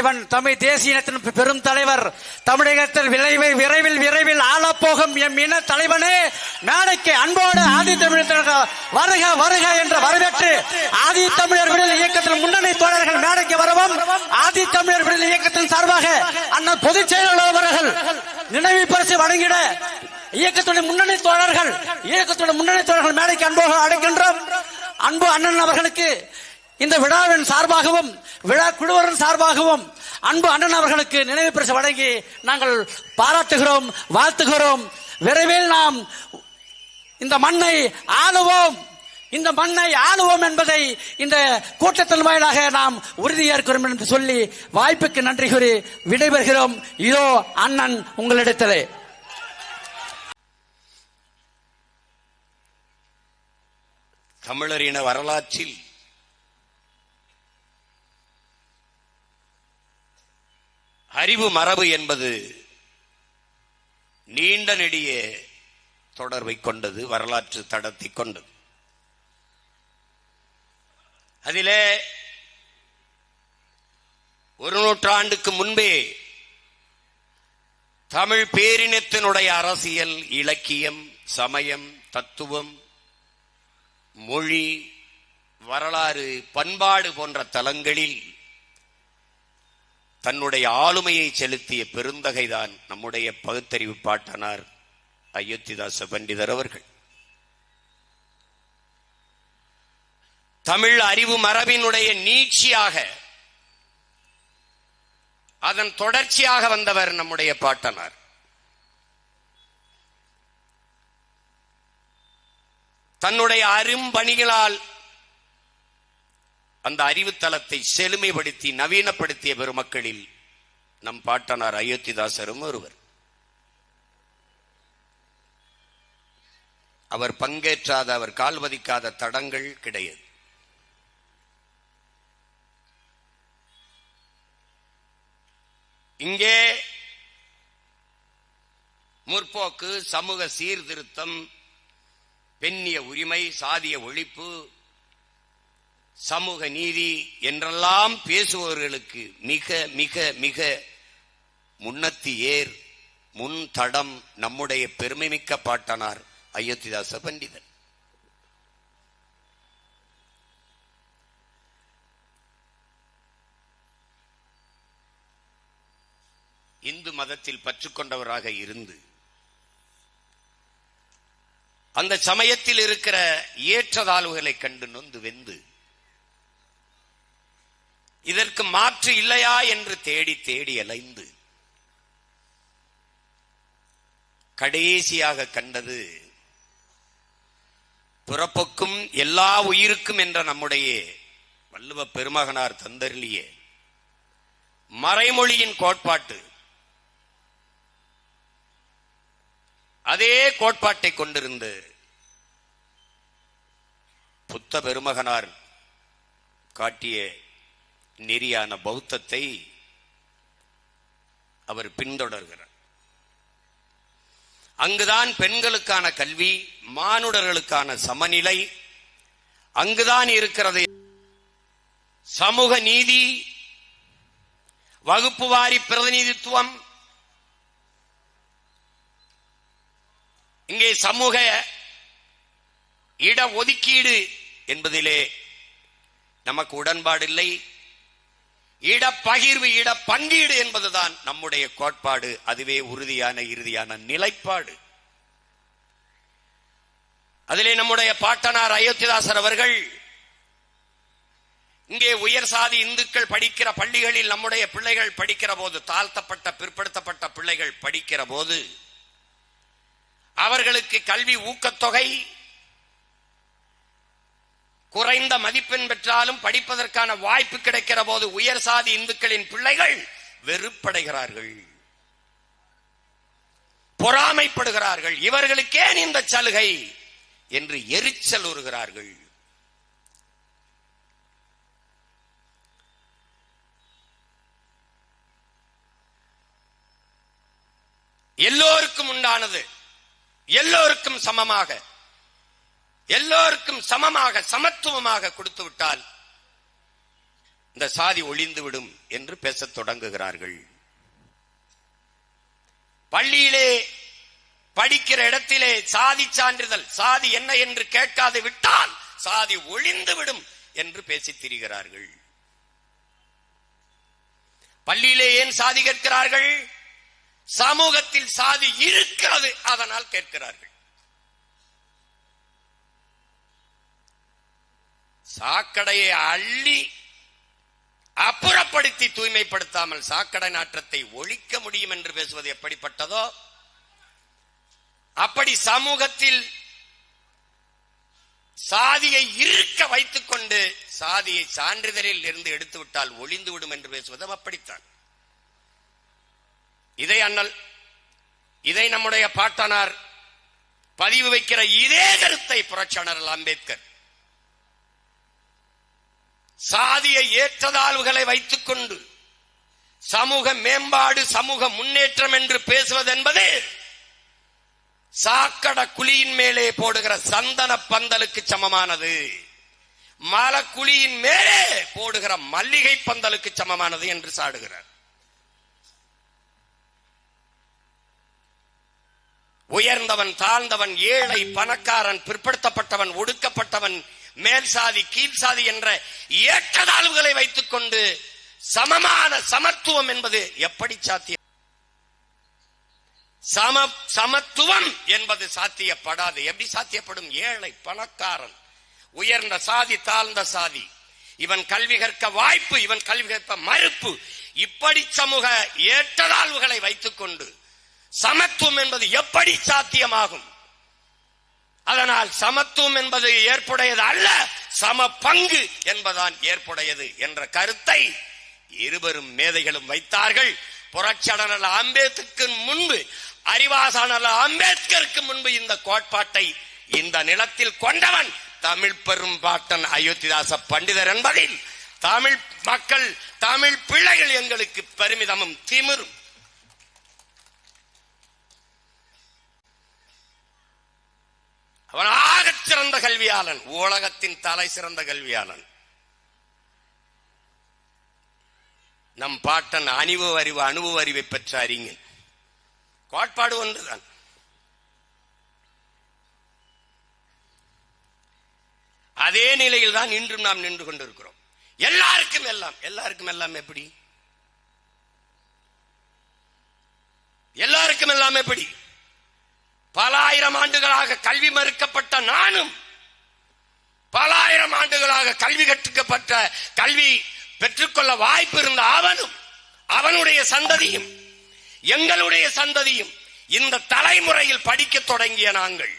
தலைவன், தமிழ் தேசிய இனத்தின் பெரும் தலைவர், தமிழகத்தில் விரைவில் ஆளப்போகும் எம் இன தலைவனே மேடைக்கு அன்போடு ஆதித்தமிழர் வருக வருக என்று வரவேற்று ஆதித்தமிழர் விடுதலை இயக்கத்தின் முன்னணி தோழர்கள் மேடைக்கு வரவும். ஆதித்தமிழர் விடுதலை இயக்கத்தின் சார்பாக அண்ணன் பொதுச் செயலாளர் அவர்கள் நினைவு பரிசு வழங்கிட இயக்கத்துடைய முன்னணி தோழர்கள் மேடைக்கு அன்போடு அழைக்கின்றோம். அன்பு அண்ணன் அவர்களுக்கு இந்த விழாவின் சார்பாகவும் விழா குழுவரின் சார்பாகவும் அன்பு அண்ணன் அவர்களுக்கு நினைவு பரிசு வழங்கி நாங்கள் பாராட்டுகிறோம், வாழ்த்துகிறோம். விரைவில் நாம் இந்த மண்ணை ஆளுவோம் என்பதை இந்த கூட்டத்தின் வாயிலாக நாம் உறுதியேற்கிறோம் என்று சொல்லி வாய்ப்புக்கு நன்றி கூறி விடைபெறுகிறோம். இதோ அண்ணன் உங்களிடத்திலே. தமிழரின வரலாற்றில் அறிவு மரபு என்பது நீண்ட நெடிய தொடர்பை கொண்டது, வரலாற்று தடத்தை கொண்டது. அதிலே ஒரு நூற்றாண்டுக்கு முன்பே தமிழ் பேரினத்தினுடைய அரசியல், இலக்கியம், சமயம், தத்துவம், மொழி, வரலாறு, பண்பாடு போன்ற தலங்களில் தன்னுடைய ஆளுமையை செலுத்திய பெருந்தகைதான் நம்முடைய பகுத்தறிவு பாட்டனார் அயோத்திதாச பண்டிதர் அவர்கள். தமிழ் அறிவு மரபினுடைய நீட்சியாக, அதன் தொடர்ச்சியாக வந்தவர் நம்முடைய பாட்டனார். தன்னுடைய அரும்பணிகளால் அந்த அறிவுத்தலத்தை செழுமைப்படுத்தி நவீனப்படுத்திய பெருமக்களில் நம் பாட்டனார் அயோத்திதாசரும் ஒருவர். அவர் பங்கேற்றாத, அவர் கால் பதிக்காத தடங்கள் கிடையாது. இங்கே முற்போக்கு, சமூக சீர்திருத்தம், பெண்ணிய உரிமை, சாதிய ஒழிப்பு, சமூக நீதி என்றெல்லாம் பேசுபவர்களுக்கு மிக மிக மிக முன்னத்தி முன் தடம் நம்முடைய பெருமைமிக்க பாட்டனார் அயோத்திதாச பண்டிதர். இந்து மதத்தில் பற்றுக்கொண்டவராக இருந்து அந்த சமயத்தில் இருக்கிற ஏற்றதாழ்வுகளை கண்டு நொந்து வெந்து இதற்கு மாற்று இல்லையா என்று தேடி தேடி அலைந்து கடைசியாக கண்டது பிறப்புக்கும் எல்லா உயிருக்கும் என்ற நம்முடைய வள்ளுவ பெருமகனார் தந்தருளிய மறைமொழியின் கோட்பாட்டு. அதே கோட்பாட்டை கொண்டிருந்த புத்த பெருமகனார் காட்டிய நெறியான பௌத்தத்தை அவர் பின்தொடர்கிறார். அங்குதான் பெண்களுக்கான கல்வி, மானுடர்களுக்கான சமநிலை, அங்குதான் இருக்கிறது சமூக நீதி, வகுப்பு வாரி பிரதிநிதித்துவம். இங்கே சமூக இட ஒதுக்கீடு என்பதிலே நமக்கு உடன்பாடில்லை. இடப்பகிர்வு, இட பங்கீடு என்பதுதான் நம்முடைய கோட்பாடு. அதுவே உறுதியான இறுதியான நிலைப்பாடு. அதிலே நம்முடைய பாட்டனார் அயோத்திதாசர் அவர்கள் இங்கே உயர் சாதி இந்துக்கள் படிக்கிற பள்ளிகளில் நம்முடைய பிள்ளைகள் படிக்கிற போது, தாழ்த்தப்பட்ட பிற்படுத்தப்பட்ட பிள்ளைகள் படிக்கிற போது அவர்களுக்கு கல்வி ஊக்கத்தொகை, குறைந்த மதிப்பெண் பெற்றாலும் படிப்பதற்கான வாய்ப்பு கிடைக்கிற போது உயர் சாதி இந்துக்களின் பிள்ளைகள் வெறுப்படைகிறார்கள், பொறாமைப்படுகிறார்கள். இவர்களுக்கேன் இந்த சலுகை என்று எரிச்சல் உறுகிறார்கள். எல்லோருக்கும் உண்டானது எல்லோருக்கும் சமமாக, எல்லோருக்கும் சமமாக சமத்துவமாக கொடுத்து விட்டால் இந்த சாதி ஒழிந்துவிடும் என்று பேசத் தொடங்குகிறார்கள். பள்ளியிலே படிக்கிற இடத்திலே சாதி சான்றிதழ், சாதி என்ன என்று கேட்காது விட்டால் சாதி ஒழிந்துவிடும் என்று பேசித் திரிகிறார்கள். பள்ளியிலே ஏன் சாதி கேட்கிறார்கள்? சமூகத்தில் சாதி இருக்கிறது, அதனால் கேட்கிறார்கள். சாக்கடையை அள்ளி அப்புறப்படுத்தி தூய்மைப்படுத்தாமல் சாக்கடை நாற்றத்தை ஒழிக்க முடியும் என்று பேசுவது எப்படிப்பட்டதோ, அப்படி சமூகத்தில் சாதியை இருக்க வைத்துக் கொண்டு சாதியை சான்றிதழில் இருந்து எடுத்துவிட்டால் ஒளிந்துவிடும் என்று பேசுவது அப்படித்தான். இதை நம்முடைய பாட்டனார் பதிவு வைக்கிற இதே கருத்தை புரட்சியாளர் அம்பேத்கர் சாதியை ஏற்றதாழ்வுகளை வைத்துக் கொண்டு சமூக மேம்பாடு, சமூக முன்னேற்றம் என்று பேசுவது என்பது சாக்கடை குழியின் மேலே போடுகிற சந்தன பந்தலுக்கு சமமானது, மலக்குழியின் மேலே போடுகிற மல்லிகை பந்தலுக்கு சமமானது என்று சாடுகிறார். உயர்ந்தவன், தாழ்ந்தவன், ஏழை, பணக்காரன், பிற்படுத்தப்பட்டவன், ஒடுக்கப்பட்டவன், மேல் சாதி, கீழ் சாதி என்ற ஏற்றதாழ்வுகளை வைத்துக் கொண்டு சமமான சமத்துவம் என்பது எப்படி சாத்தியம்? சமத்துவம் என்பது சாத்தியப்படாது. எப்படி சாத்தியப்படும்? ஏழை, பணக்காரன், உயர்ந்த சாதி, தாழ்ந்த சாதி, இவன் கல்வி கற்க வாய்ப்பு, இவன் கல்வி கற்க மறுப்பு, இப்படி சமூக ஏற்றதாழ்வுகளை வைத்துக் கொண்டு சமத்துவம் என்பது எப்படி சாத்தியமாகும்? அதனால் சமத்துவம் என்பது ஏற்புடையது அல்ல, சம பங்கு என்பதுதான் ஏற்புடையது என்ற கருத்தை இருவரும் மேதைகளும் வைத்தார்கள். புரட்சியாளர் அம்பேத்கருக்கு முன்பு, அறிவாசாளர் அம்பேத்கருக்கு முன்பு இந்த கோட்பாட்டை இந்த நிலத்தில் கொண்டவன் தமிழ் பெரும் பாட்டன் அயோத்திதாச பண்டிதர் என்பதில் தமிழ் மக்கள், தமிழ் பிள்ளைகள் எங்களுக்கு பெருமிதமும் திமிரும். அவன் ஆகச் சிறந்த கல்வியாளன், உலகத்தின் தலை சிறந்த கல்வியாளன். நம் பாட்டன் அனுபவ அறிவை பெற்ற அறிஞன். கோட்பாடு ஒன்றுதான். அதே நிலையில் தான் இன்றும் நாம் நின்று கொண்டிருக்கிறோம். எல்லாருக்கும் எல்லாம், எல்லாருக்கும் எல்லாம் எப்படி? எல்லாருக்கும் எல்லாம் எப்படி? பல ஆயிரம் ஆண்டுகளாக கல்வி மறுக்கப்பட்ட நானும், பல ஆயிரம் ஆண்டுகளாக கல்வி கற்றுக்கப்பட்ட, கல்வி பெற்றுக்கொள்ள வாய்ப்பு இருந்த அவனும், அவனுடைய சந்ததியும், எங்களுடைய சந்ததியும் இந்த தலைமுறையில் படிக்க தொடங்கிய நாங்கள்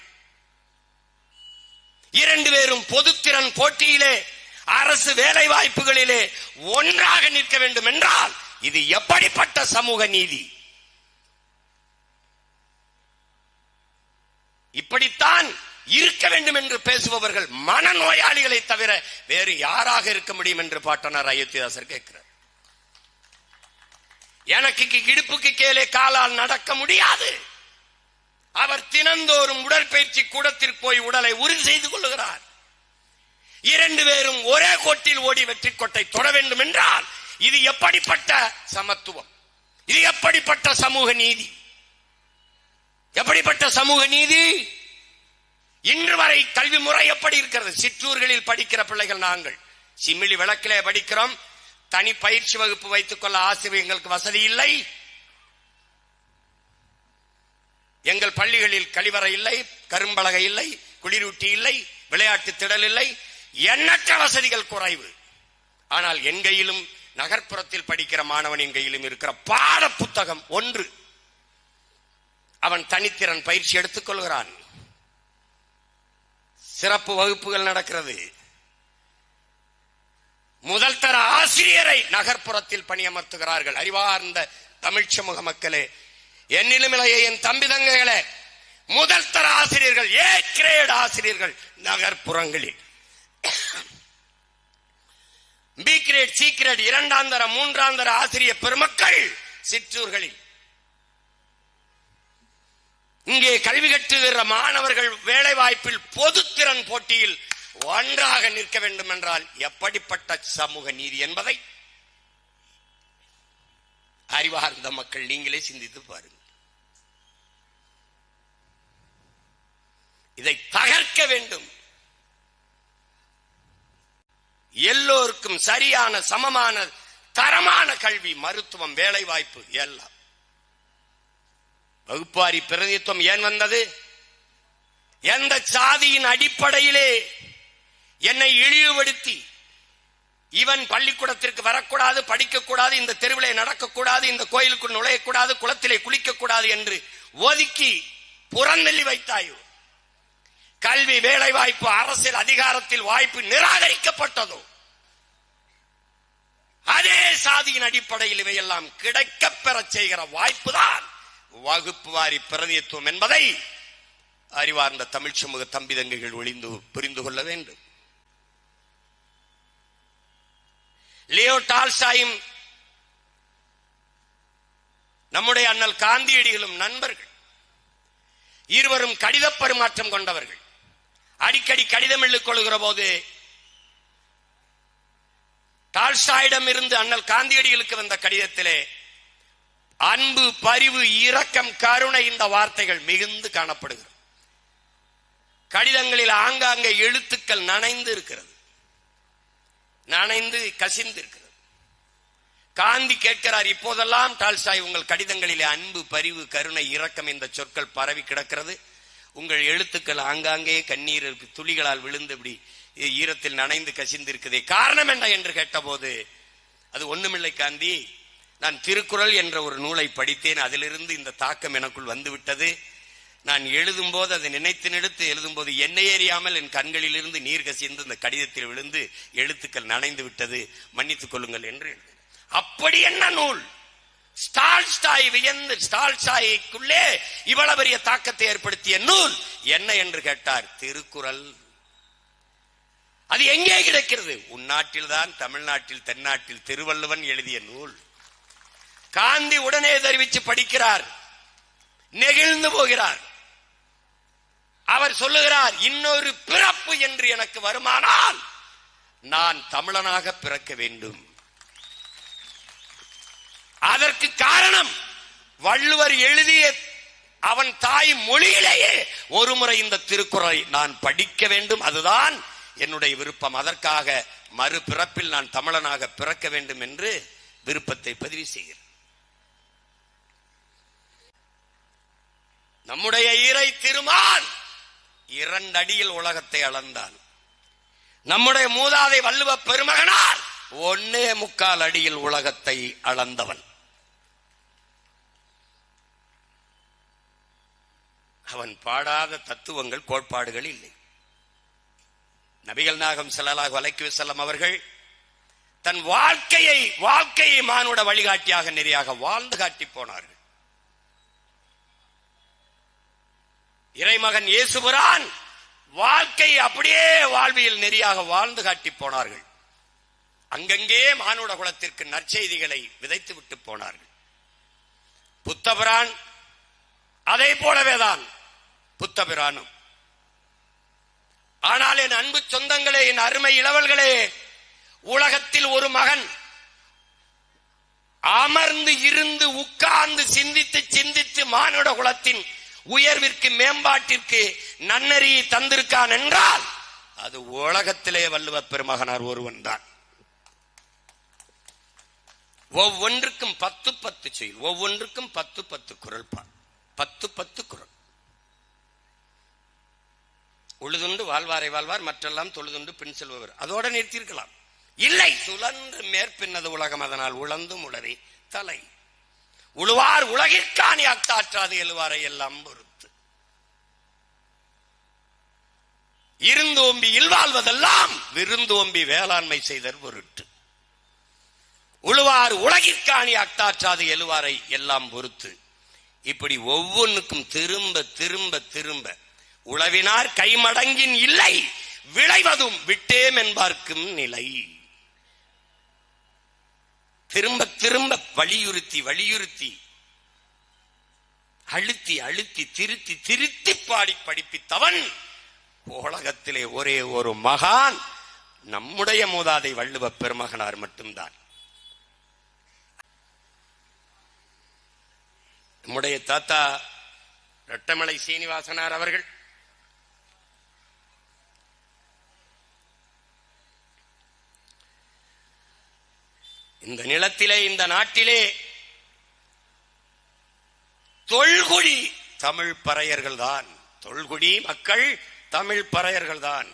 இரண்டு பேரும் பொதுத்திறன் போட்டியிலே, அரசு வேலை வாய்ப்புகளிலே ஒன்றாக நிற்க வேண்டும் என்றால் இது எப்படிப்பட்ட சமூக நீதி? இப்படித்தான் இருக்க வேண்டும் என்று பேசுபவர்கள் மனநோயாளிகளை தவிர வேறு யாராக இருக்க முடியும் என்று பாட்டனார் அயோத்திதாசர் கேட்கிறார். எனக்கு இடுப்புக்கு கீழே காலால் நடக்க முடியாது. அவர் தினந்தோறும் உடற்பயிற்சி கூடத்திற்கு போய் உடலை உறுதி செய்து கொள்ளுகிறார். இரண்டு பேரும் ஒரே கோட்டில் ஓடி வெற்றி கோட்டை தொட வேண்டும் என்றால் இது எப்படிப்பட்ட சமத்துவம்? இது எப்படிப்பட்ட சமூக நீதி? எப்படிப்பட்ட சமூக நீதி? இன்று வரை கல்வி முறை எப்படி இருக்கிறது? சிற்றூர்களில் படிக்கிற பிள்ளைகள் நாங்கள் சிமிழி விளக்கிலே படிக்கிறோம். தனி பயிற்சி வகுப்பு வைத்துக் கொள்ள ஆசிரியர் எங்களுக்கு வசதி இல்லை. எங்கள் பள்ளிகளில் கழிவறை இல்லை, கரும்பலகை இல்லை, குளிரூட்டி இல்லை, விளையாட்டு திடல் இல்லை, எண்ணற்ற வசதிகள் குறைவு. ஆனால் என் கையிலும், நகர்ப்புறத்தில் படிக்கிற மாணவனின் கையிலும் இருக்கிற பாட புத்தகம் ஒன்று. அவன் தனித்திறன் பயிற்சி எடுத்துக் கொள்கிறான். சிறப்பு வகுப்புகள் நடக்கிறது. முதல் தர ஆசிரியரை நகர்ப்புறத்தில் பணியமர்த்துகிறார்கள். அறிவார்ந்த தமிழ் சமூக மக்களே, என்னிலும் இளைய என் தம்பி தங்கைகளே, முதல் தர ஆசிரியர்கள், ஏ கிரேட் ஆசிரியர்கள் நகர்ப்புறங்களில், பி கிரேட், சி கிரேட், இரண்டாம் தர, மூன்றாம் தர ஆசிரியர் பெருமக்கள் சிற்றூர்களில். இங்கே கல்வி கற்றுகிற மாணவர்கள் வேலை வாய்ப்பில் பொதுத்திறன் போட்டியில் ஒன்றாக நிற்க வேண்டும் என்றால் எப்படிப்பட்ட சமூக நீதி என்பதை அறிவார்ந்த மக்கள் நீங்களே சிந்தித்து பாருங்கள். இதை தகர்க்க வேண்டும். எல்லோருக்கும் சரியான சமமான தரமான கல்வி, மருத்துவம், வேலை வாய்ப்பு எல்லாம். வகுப்பாரி பிரதிநிதித்துவம் ஏன் வந்தது? எந்த சாதியின் அடிப்படையிலே என்னை இழிவுபடுத்தி இவன் பள்ளிக்கூடத்திற்கு வரக்கூடாது, படிக்கக்கூடாது, இந்த தெருவிலே நடக்கக்கூடாது, இந்த கோயிலுக்குள் நுழையக்கூடாது, குளத்திலே குளிக்கக்கூடாது என்று ஒதுக்கி புறந்தள்ளி வைத்தாயோ? கல்வி, வேலை வாய்ப்பு, அரசியல் அதிகாரத்தில் வாய்ப்பு நிராகரிக்கப்பட்டதோ? அதே சாதியின் அடிப்படையில் இவையெல்லாம் கிடைக்கப் பெற செய்கிற வாய்ப்புதான் வகுப்பு வாரி பிரதிநிதித்துவம் என்பதை அறிவார்ந்த தமிழ் சமூக தம்பிதங்கைகள் ஒளிந்து புரிந்து கொள்ள வேண்டும். லியோ டால்ஸ்டாயும் நம்முடைய அண்ணல் காந்தியடிகளும் நண்பர்கள். இருவரும் கடித பரிமாற்றம் கொண்டவர்கள். அடிக்கடி கடிதம் எழுதிக் கொள்கிற போது டால்ஸ்டாயிடம் இருந்து அண்ணல் காந்தியடிகளுக்கு வந்த கடிதத்திலே அன்பு, பரிவு, இரக்கம், கருணை இந்த வார்த்தைகள் மிகுந்து காணப்படுகிறது. கடிதங்களில் ஆங்காங்கே எழுத்துக்கள் நனைந்து இருக்கிறது, நனைந்து கசிந்து இருக்கிறது. காந்தி கேட்கிறார், இப்போதெல்லாம் டால்ஸ்டாய் உங்கள் கடிதங்களிலே அன்பு, பரிவு, கருணை, இரக்கம் இந்த சொற்கள் பரவி கிடக்கிறது, உங்கள் எழுத்துக்கள் ஆங்காங்கே கண்ணீர் துளிகளால் விழுந்து இப்படி ஈரத்தில் நனைந்து கசிந்து இருக்குதே, காரணம் என்ன என்று கேட்டபோது, அது ஒண்ணுமில்லை காந்தி, நான் திருக்குறள் என்ற ஒரு நூலை படித்தேன், அதிலிருந்து இந்த தாக்கம் எனக்குள் வந்துவிட்டது. நான் எழுதும் போது அதை நினைத்து எழுதும் போது என்னை அறியாமல் என் கண்களில் இருந்து நீர் கசிந்து இந்த கடிதத்தில் விழுந்து எழுத்துக்கள் நனைந்து விட்டது, மன்னித்துக் கொள்ளுங்கள் என்று. அப்படி என்ன நூல்? டால்ஸ்டாய் வியந்து டால்ஸ்டாய்க்குள்ளே இவ்வளவு பெரிய தாக்கத்தை ஏற்படுத்திய நூல் என்ன என்று கேட்டார். திருக்குறள். அது எங்கே கிடைக்கிறது? உன்னாட்டில் தான், தமிழ்நாட்டில், தென்னாட்டில் திருவள்ளுவன் எழுதிய நூல். காந்தி உடனே தெரிவித்து படிக்கிறார், நெகிழ்ந்து போகிறார். அவர் சொல்லுகிறார், இன்னொரு பிறப்பு என்று எனக்கு வருமானால் நான் தமிழனாக பிறக்க வேண்டும். அதற்கு காரணம் வள்ளுவர் எழுதிய அவன் தாய் மொழியிலேயே ஒரு முறை இந்த திருக்குறளை நான் படிக்க வேண்டும், அதுதான் என்னுடைய விருப்பம். அதற்காக மறுபிறப்பில் நான் தமிழனாக பிறக்க வேண்டும் என்று விருப்பத்தை பதிவு செய்கிறார். நம்முடைய இறை திருமான் 2 அடியில் உலகத்தை அளந்தான். நம்முடைய மூதாதை வள்ளுவ பெருமகனார் 1.25 அடியில் உலகத்தை அளந்தவன். அவன் பாடாத தத்துவங்கள், கோட்பாடுகள் இல்லை. நபிகள் நாயகம் ஸல்லல்லாஹு அலைஹி வஸல்லம் அவர்கள் தன் வாழ்க்கையை மானுட வழிகாட்டியாக நெறியாக வாழ்ந்து காட்டி போனார்கள். இறைமகன் இயேசுபிரான் வாழ்க்கை அப்படியே வாழ்வியல் நெறியாக வாழ்ந்து காட்டி போனார்கள். அங்கங்கே மானுட குலத்திற்கு நற்செய்திகளை விதைத்து விட்டு போனார்கள். புத்தபிரான் அதை போலவேதான் புத்தபிரானும். ஆனால் என் அன்பு சொந்தங்களே, என் அருமை இளவல்களே, உலகத்தில் ஒரு மகன் அமர்ந்து இருந்து உட்கார்ந்து சிந்தித்து மானுட குலத்தின் உயர்விற்கு, மேம்பாட்டிற்கு நன்னெறியை தந்திருக்கான் என்றால் அது உலகத்திலே வள்ளுவ பெருமகனார் ஒருவன் தான். ஒவ்வொன்றுக்கும் 10 செயல், ஒவ்வொன்றுக்கும் 10 குறள் பார், 10 குறள். உழுதுண்டு வாழ்வாரை வாழ்வார், மற்றெல்லாம் தொழுதுண்டு பின் செல்பவர். அதோட நிறுத்தியிருக்கலாம். இல்லை, சுழன்று மேற்பின்னது உலகம், அதனால் உழந்தும் உளறி தலை. உழுவார் உலகிற்காணி அக்தாற்றாது எழுவாரை எல்லாம் பொறுத்து. இருந்தோம்பி இல்வாழ்வதெல்லாம் விருந்தோம்பி வேளாண்மை செய்தல் பொருட்டு. உழுவார் உலகிற்காணி அக்தாற்றாது எழுவாரை எல்லாம் பொறுத்து. இப்படி ஒவ்வொன்றுக்கும் திரும்ப திரும்ப திரும்ப உழவினார் கைமடங்கின் இல்லை, விளைவதும் விட்டேம் என்பார்க்கும் நிலை. திரும்ப திரும்ப வலியுறுத்தி அழுத்தி திருத்தி பாடி படிப்பித்தவன் உலகத்திலே ஒரே ஒரு மகான் நம்முடைய மூதாதை வள்ளுவ பெருமகனார் மட்டும்தான். நம்முடைய தாத்தா ரெட்டமலை சீனிவாசனார் அவர்கள் இந்த நிலத்திலே, இந்த நாட்டிலே தொல்குடி தமிழ் பறையர்கள் தான். தொல்குடி மக்கள் தமிழ் பறையர்கள் தான்.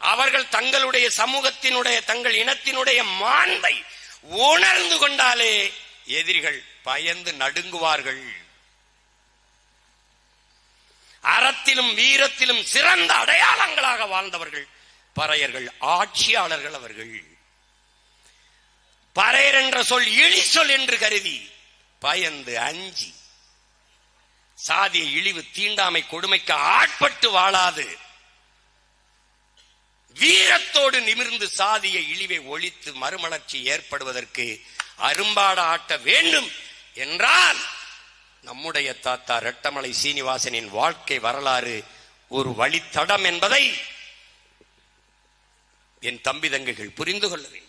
அவர்கள் தங்களுடைய சமூகத்தினுடைய, தங்கள் இனத்தினுடைய மாண்பை உணர்ந்து கொண்டாலே எதிரிகள் பயந்து நடுங்குவார்கள். அறத்திலும் வீரத்திலும் சிறந்த அடையாளங்களாக வாழ்ந்தவர்கள் பறையர்கள், ஆட்சியாளர்கள் அவர்கள். பறையர் என்ற சொல் இழி சொல் என்று கருதி பயந்து அஞ்சி சாதிய இழிவு, தீண்டாமை, கொடுமைக்கு ஆட்பட்டு வாழாது வீரத்தோடு நிமிர்ந்து சாதிய இழிவை ஒழித்து மறுமலர்ச்சி ஏற்படுவதற்கு அரும்பாட ஆட்ட வேண்டும் என்றால் நம்முடைய தாத்தா ரெட்டமலை சீனிவாசனின் வாழ்க்கை வரலாறு ஒரு வழித்தடம் என்பதை என் தம்பி தங்கைகள் புரிந்து கொள்ள வேண்டும்.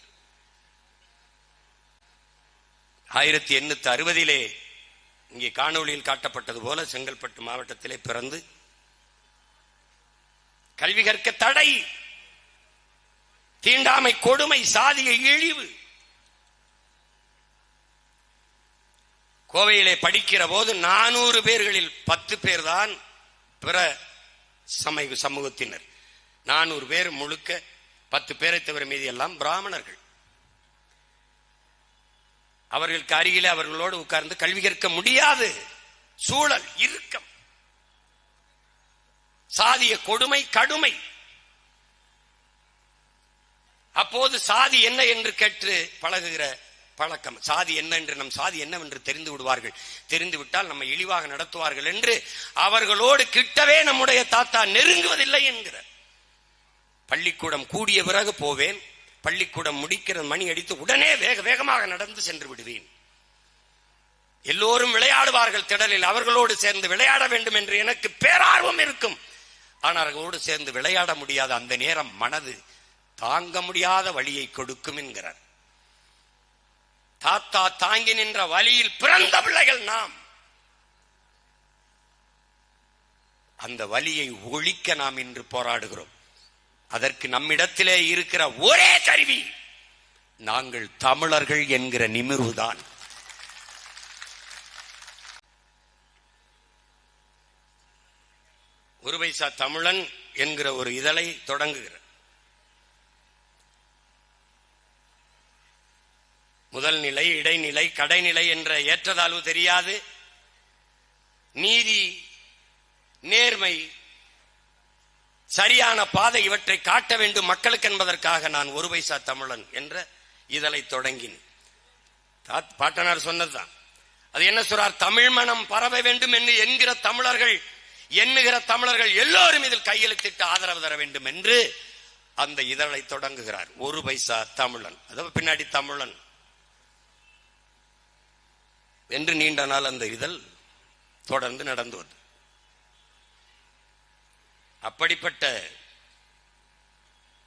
1860 இங்கே காணொளியில் காட்டப்பட்டது போல செங்கல்பட்டு மாவட்டத்திலே பிறந்து கல்வி கற்க தடை, தீண்டாமை, கொடுமை, சாதிய இழிவு. கோவையிலே படிக்கிற போது 400 பேர்களில் 10 பேர் தான் பிற சமூகத்தினர். 400 பேர் முழுக்க 10 பேரை தவிர மீதி எல்லாம் பிராமணர்கள். அவர்களுக்கு அருகிலே அவர்களோடு உட்கார்ந்து கல்வி கற்க முடியாது சூழல், இறுக்கம், சாதிய கொடுமை, கடுமை. அப்போது சாதி என்ன என்று கேட்டு பழகுகிற பழக்கம். சாதி என்ன என்று, நம் சாதி என்னவென்று தெரிந்து விடுவார்கள். தெரிந்து விட்டால் நம்ம இழிவாக நடத்துவார்கள் என்று அவர்களோடு கிட்டவே நம்முடைய தாத்தா நெருங்குவதில்லை என்கிற. பள்ளிக்கூடம் கூடிய பிறகு போவேன், பள்ளிக்கூடம் முடிக்கிற மணி அடித்து உடனே வேக வேகமாக நடந்து சென்று விடுவேன். எல்லோரும் விளையாடுவார்கள் திடலில், அவர்களோடு சேர்ந்து விளையாட வேண்டும் என்று எனக்கு பேரார்வம் இருக்கும். ஆனால் அவர்களோடு சேர்ந்து விளையாட முடியாத அந்த நேரம் மனது தாங்க முடியாத வலியை கொடுக்கும் என்கிறார். தாத்தா தாங்கி நின்ற வலியில் பிறந்த பிள்ளைகள் நாம். அந்த வலியை ஒழிக்க நாம் இன்று போராடுகிறோம். அதற்கு நம்மிடத்திலே இருக்கிற ஒரே கருவி நாங்கள் தமிழர்கள் என்கிற நிமிர்வுதான். ஒரு பைசா தமிழன் என்கிற ஒரு இதழை தொடங்குகிற முதல் நிலை, இடைநிலை, கடைநிலை என்ற ஏற்றதாழ்வு தெரியாது. நீதி, நேர்மை, சரியான பாதை இவற்றை காட்ட வேண்டும் மக்களுக்கு என்பதற்காக நான் ஒரு பைசா தமிழன் என்ற இதழை தொடங்கினேன். பாட்டனார் சொன்னதுதான். அது என்ன சொல்றார்? தமிழ் மனம் பரவ வேண்டும் என்று என்கிற தமிழர்கள் எல்லோரும் இதில் கையெழுத்திட்டு ஆதரவு தர வேண்டும் என்று அந்த இதழை தொடங்குகிறார். ஒரு பைசா தமிழன், அதாவது பின்னாடி தமிழன் என்று நீண்ட நாள் அந்த இதழ் தொடர்ந்து நடந்து வந்தது. அப்படிப்பட்ட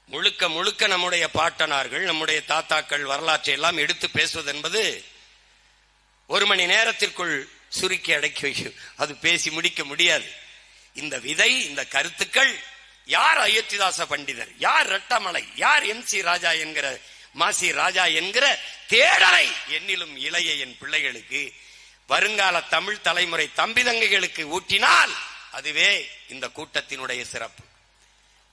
முழுக்க முழுக்க நம்முடைய பாட்டனார்கள், நம்முடைய தாத்தாக்கள் வரலாற்றை எல்லாம் எடுத்து பேசுவது என்பது ஒரு மணி நேரத்திற்குள் சுருக்கி அடக்கி வைக்கும். அது பேசி முடிக்க முடியாது. இந்த விதை, இந்த கருத்துக்கள், யார் அயோத்திதாச பண்டிதர், யார் ரெட்டமலை, யார் MC ராஜா என்கிற, மாசி ராஜா என்கிற தேடலை என்னிலும் இளைய என் பிள்ளைகளுக்கு, வருங்கால தமிழ் தலைமுறை தம்பி தங்கைகளுக்கு ஊட்டினால் அதுவே இந்த கூட்டத்தினுடைய சிறப்பு.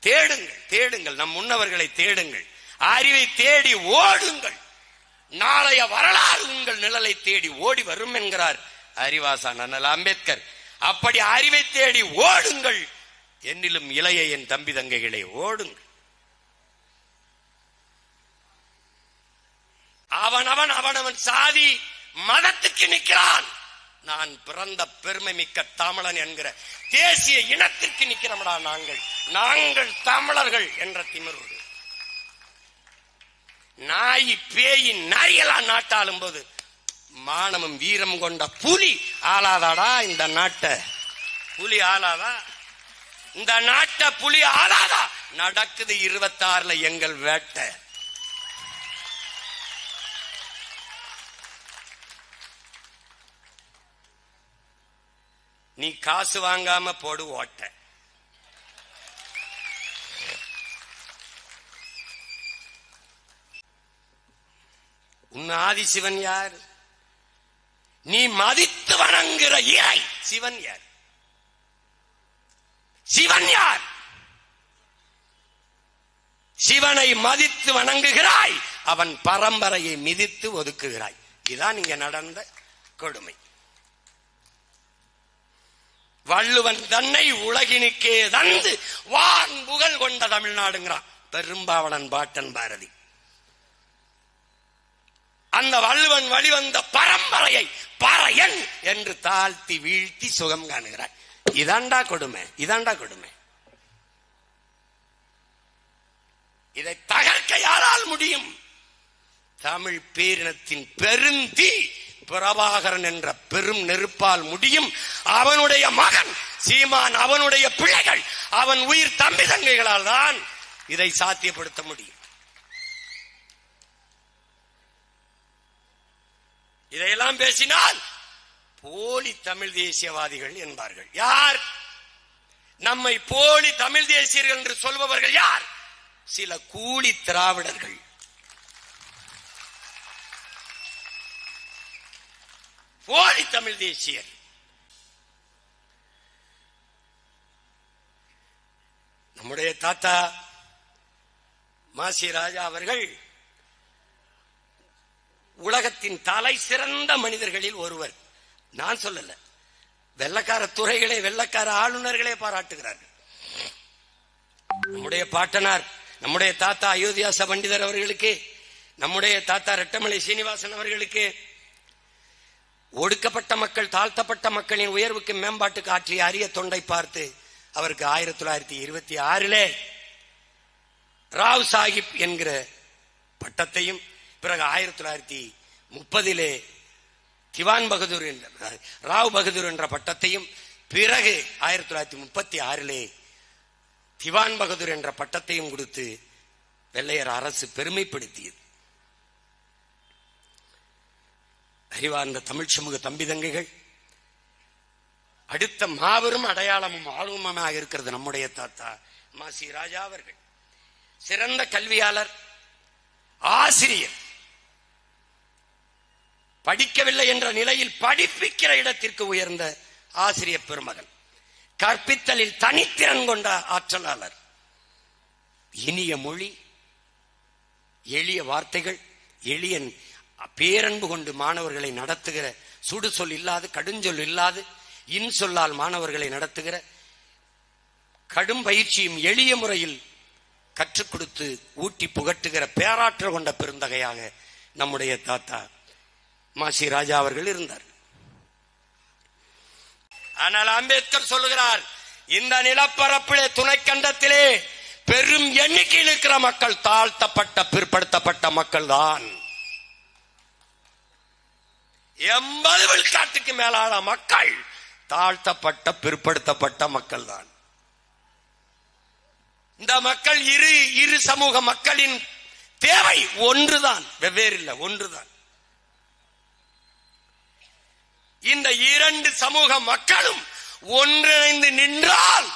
தேடுங்கள், தேடுங்கள், நம் முன்னவர்களை தேடுங்கள், அறிவை தேடி ஓடுங்கள், நாளைய வரலாறு உங்கள் நிழலை தேடி ஓடி வரும் என்கிறார் அறிவாசான் அண்ணல் அம்பேத்கர். அப்படி அறிவை தேடி ஓடுங்கள், என்னிலும் இளைய என் தம்பி தங்கைகளை ஓடுங்கள். அவனவன் சாதி மதத்துக்கு நிற்கிறான். நான் பிறந்த பெருமை மிக்க தமிழன் என்கிற தேசிய இனத்திற்கு நிற்கிறோம்டா நாங்கள் தமிழர்கள் என்ற திமிரோடு. நாய் பேய் நரியலா நாட்டாளும் போது மானமும் வீரம் கொண்ட புலி ஆளாதாடா இந்த நாட்டை? புலி ஆளாதா? இந்த நாட்டை புலி ஆளாதா? நடக்குது 26ல எங்கள் வேட்டை. நீ காசு வாங்காம போடு ஓட்ட. உன் ஆதிசிவன் யார்? நீ மதித்து வணங்குகிற இறை சிவன் யார்? சிவன் யார்? சிவனை மதித்து வணங்குகிறாய், அவன் பரம்பரையை மிதித்து ஒதுக்குகிறாய். இதான் இங்க நடந்த கொடுமை. வள்ளுவன் தன்னை உலகினுக்கே தந்து வான் புகழ் கொண்ட தமிழ்நாடுங்கிறான் பெரும்பாவளன் பாட்டன் பாரதி. அந்த வள்ளுவன் வழிவந்த பரம்பரையை பறையன் என்று தாழ்த்தி வீழ்த்தி சுகம் காணுகிறார். இதாண்டா கொடுமை, இதாண்டா கொடுமை. இதை தகர்க்க யாரால் முடியும்? தமிழ் பேரினத்தின் பெருந்தீ பிரபாகரன் என்ற பெரும் நெருப்பால் முடியும். அவனுடைய மகன் சீமான், அவனுடைய பிள்ளைகள், அவன் உயிர் தம்பி தங்கைகளால் தான் இதை சாத்தியப்படுத்த முடியும். இதையெல்லாம் பேசினால் போலி தமிழ் தேசியவாதிகள் என்பார்கள். யார் நம்மை போலி தமிழ் தேசியர்கள் என்று சொல்பவர்கள்? யார்? சில கூலி திராவிடர்கள். போலி தமிழ் தேசியர். நம்முடைய தாத்தா மாசி ராஜா அவர்கள் உலகத்தின் தலை சிறந்த மனிதர்களில் ஒருவர். நான் சொல்லல, வெள்ளக்கார துறைகளே, வெள்ளக்கார ஆளுநர்களே பாராட்டுகிறார்கள். நம்முடைய பாட்டனார், நம்முடைய தாத்தா அயோத்தியாச பண்டிதர் அவர்களுக்கு, நம்முடைய தாத்தா ரெட்டமலை சீனிவாசன் அவர்களுக்கு, ஒடுக்கப்பட்ட மக்கள், தாழ்த்தப்பட்ட மக்களின் உயர்வுக்கு மேம்பாட்டுக்கு ஆற்றிய அரிய தொண்டை பார்த்து அவருக்கு 1926 ராவ் சாஹிப் என்கிற பட்டத்தையும், பிறகு 1930 திவான் பகதூர் என்ற ராவ் பகதூர் என்ற பட்டத்தையும், பிறகு 1936 திவான் பகதூர் என்ற பட்டத்தையும் கொடுத்து வெள்ளையர் அரசு பெருமைப்படுத்தியது. அறிவார்ந்த தமிழ் சமூக தம்பி தங்கைகள், அடுத்த மாபெரும் அடையாளமும் ஆளுமமாக இருக்கிறது நம்முடைய தாத்தா மாசி ராஜா அவர்கள். சிறந்த கல்வியாளர், ஆசிரியர். படிக்கவில்லை என்ற நிலையில் படிப்பிக்கிற இடத்திற்கு உயர்ந்த ஆசிரியர் பெருமகன். கற்பித்தலில் தனித்திறன் கொண்ட ஆற்றலாளர். இனிய மொழி, எளிய வார்த்தைகள், எளிய பேரன்பு கொண்டு மாணவர்களை நடத்துகிற, சுடு சொல் இல்லாது, கடுஞ்சொல் இல்லாது, இன்சொல்லால் மாணவர்களை நடத்துகிற, கடும் பயிற்சியும் எளிய முறையில் கற்றுக் கொடுத்து ஊட்டி புகட்டுகிற பேராற்றல் கொண்ட பெருந்தகையாக நம்முடைய தாத்தா மாசி ராஜா அவர்கள் இருந்தார். ஆனால் அம்பேத்கர் சொல்லுகிறார், இந்த நிலப்பரப்பிலே, துணைக்கண்டத்திலே பெரும் எண்ணிக்கையில் இருக்கிற மக்கள் தாழ்த்தப்பட்ட பிற்படுத்தப்பட்ட மக்கள் தான். 80 விழுக்காட்டுக்கு மேலான மக்கள் தாழ்த்தப்பட்ட பிற்படுத்தப்பட்ட மக்கள் தான். இந்த மக்கள் இரு சமூக மக்களின் தேவை ஒன்றுதான், வெவ்வேறு இல்லை, ஒன்றுதான். இந்த இரண்டு சமூக மக்களும் ஒன்றிணைந்து நின்றால்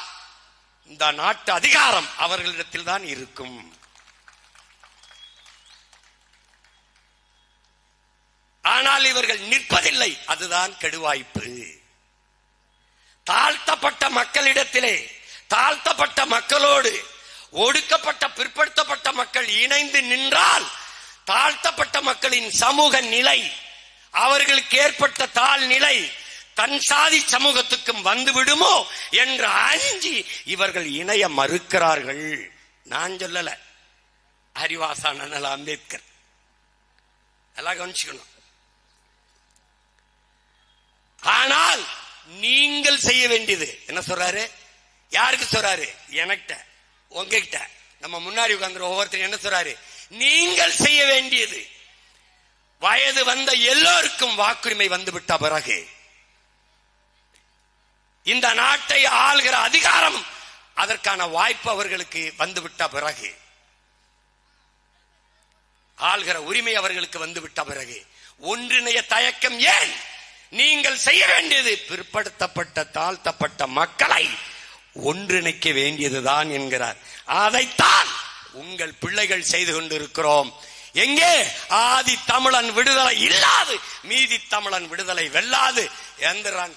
இந்த நாட்டு அதிகாரம் அவர்களிடத்தில் தான் இருக்கும். ஆனால் இவர்கள் நிற்பதில்லை, அதுதான் கெடுவாய்ப்பு. தாழ்த்தப்பட்ட மக்களிடத்திலே, தாழ்த்தப்பட்ட மக்களோடு ஒடுக்கப்பட்ட பிற்படுத்தப்பட்ட மக்கள் இணைந்து நின்றால் தாழ்த்தப்பட்ட மக்களின் சமூக நிலை, அவர்களுக்கு ஏற்பட்ட தாழ் நிலை தன் சாதி சமூகத்துக்கும் வந்துவிடுமோ என்று அஞ்சி இவர்கள் இணைய மறுக்கிறார்கள். நான் சொல்லல, அறிவாசான அம்பேத்கர். எல்லாம் கவனிச்சுக்கணும். ஆனால் நீங்கள் செய்ய வேண்டியது என்ன சொல்றாரு? யாருக்கு சொல்றாரு? எனக்கிட்ட, உங்ககிட்ட, நம்ம முன்னாடி உட்கார்ந்து ஒவ்வொருத்தரும் என்ன சொல்றாரு? நீங்கள் செய்ய வேண்டியது, வயது வந்த எல்லோருக்கும் வாக்குரிமை வந்துவிட்ட பிறகு இந்த நாட்டை ஆள்கிற அதிகாரம் அதற்கான வாய்ப்பு அவர்களுக்கு வந்துவிட்ட பிறகு, ஆள்கிற உரிமை அவர்களுக்கு வந்துவிட்ட பிறகு ஒன்றிணைய தயக்கம் ஏன்? நீங்கள் செய்ய வேண்டியது பிற்படுத்தப்பட்ட தாழ்த்தப்பட்ட மக்களை ஒன்றிணைக்க வேண்டியதுதான் என்கிறார். அதைத்தான் உங்கள் பிள்ளைகள் செய்து கொண்டிருக்கிறோம். எங்கே ஆதி தமிழன் விடுதலை இல்லாது மீதி தமிழன் விடுதலை வெல்லாது எந்திரான்.